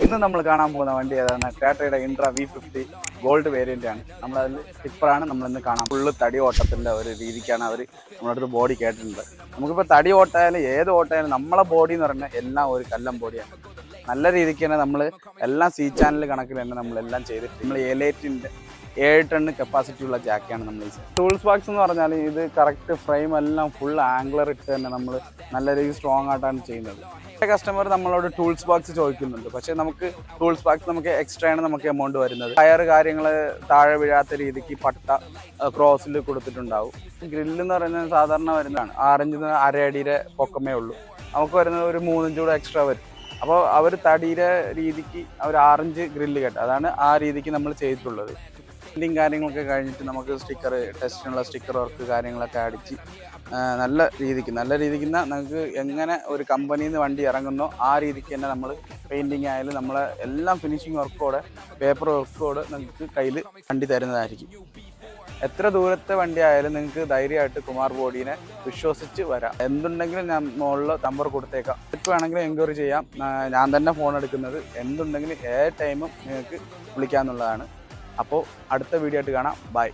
ഇന്ന് നമ്മൾ കാണാൻ പോകുന്ന വണ്ടി ഏതാണ്? ടാറ്റയുടെ ഇൻട്ര V50 ഗോൾഡ് വേരിയന്റ് ആണ്. നമ്മളതിൽ ടിപ്പറാണ് നമ്മളിന്ന് കാണാൻ. ഫുള്ള് തടി ഓട്ടത്തിൻ്റെ ഒരു രീതിക്കാണ് അവർ നമ്മുടെ അടുത്ത് ബോഡി കേട്ടിട്ടുണ്ട്. നമുക്കിപ്പോൾ തടി ഓട്ടായാലും ഏത് ഓട്ടായാലും നമ്മളെ ബോഡി എന്ന് പറഞ്ഞാൽ എല്ലാം ഒരു കല്ലം ബോഡിയാണ്. നല്ല രീതിക്ക് തന്നെ നമ്മൾ എല്ലാം C ചാനൽ കണക്കിൽ തന്നെ നമ്മളെല്ലാം ചെയ്തിട്ട് നമ്മൾ എലൈറ്റിൻ്റെ 7 ടൺ കപ്പാസിറ്റി ഉള്ള ജാക്കിയാണ് നമ്മൾ യൂസ് ചെയ്യുന്നത്. ടൂൾസ് ബോക്സ് എന്ന് പറഞ്ഞാൽ ഇത് കറക്റ്റ് ഫ്രെയിം എല്ലാം ഫുൾ ആംഗിളർ ഇട്ട് തന്നെ നമ്മൾ നല്ല രീതിയിൽ സ്ട്രോങ് ആയിട്ടാണ് ചെയ്യുന്നത്. കസ്റ്റമർ നമ്മളോട് ടൂൾസ് ബോക്സ് ചോദിക്കുന്നുണ്ട്, പക്ഷേ നമുക്ക് ടൂൾസ് ബോക്സ് നമുക്ക് എക്സ്ട്രാ ആണ് നമുക്ക് എമൗണ്ട് വരുന്നത്. ടയർ കാര്യങ്ങൾ താഴെ വീഴാത്ത രീതിക്ക് പട്ട ക്രോസിൽ കൊടുത്തിട്ടുണ്ടാവും. ഗ്രില്ലെന്ന് പറയുന്നത് സാധാരണ വരുന്നതാണ് 6 ഇഞ്ച് 1/2 അടിയുടെ പൊക്കമേ ഉള്ളൂ. നമുക്ക് വരുന്നത് ഒരു 3 ഇഞ്ച് കൂടെ എക്സ്ട്രാ വരും. അപ്പോൾ അവർ തടിയുടെ രീതിക്ക് അവർ 6 ഇഞ്ച് ഗ്രില്ല് കേട്ടോ, അതാണ് ആ രീതിക്ക് നമ്മൾ ചെയ്തിട്ടുള്ളത്. പെയിൻറ്റിങ് കാര്യങ്ങളൊക്കെ കഴിഞ്ഞിട്ട് നമുക്ക് സ്റ്റിക്കർ ടെസ്റ്റിനുള്ള സ്റ്റിക്കർ വർക്ക് കാര്യങ്ങളൊക്കെ അടിച്ച് നല്ല രീതിക്ക് നമുക്ക് എങ്ങനെ ഒരു കമ്പനിയിൽ നിന്ന് വണ്ടി ഇറങ്ങുന്നോ ആ രീതിക്ക് തന്നെ നമ്മൾ പെയിൻറ്റിങ് ആയാലും നമ്മളെ എല്ലാം ഫിനിഷിങ് വർക്കോടെ പേപ്പർ വർക്കോടെ നിങ്ങൾക്ക് കയ്യിൽ വണ്ടി തരുന്നതായിരിക്കും. എത്ര ദൂരത്തെ വണ്ടി ആയാലും നിങ്ങൾക്ക് ധൈര്യമായിട്ട് കുമാർ ബോഡീനെ വിശ്വസിച്ച് വരാം. എന്തുണ്ടെങ്കിലും ഞാൻ മുകളിൽ നമ്പർ കൊടുത്തേക്കാം. എപ്പോൾ വേണമെങ്കിലും എൻക്വയറി ചെയ്യാം. ഞാൻ തന്നെ ഫോൺ എടുക്കുന്നത്. എന്തുണ്ടെങ്കിലും ഏത് ടൈമും നിങ്ങൾക്ക് വിളിക്കാമെന്നുള്ളതാണ്. അപ്പോൾ അടുത്ത വീഡിയോ ആയിട്ട് കാണാം. ബൈ.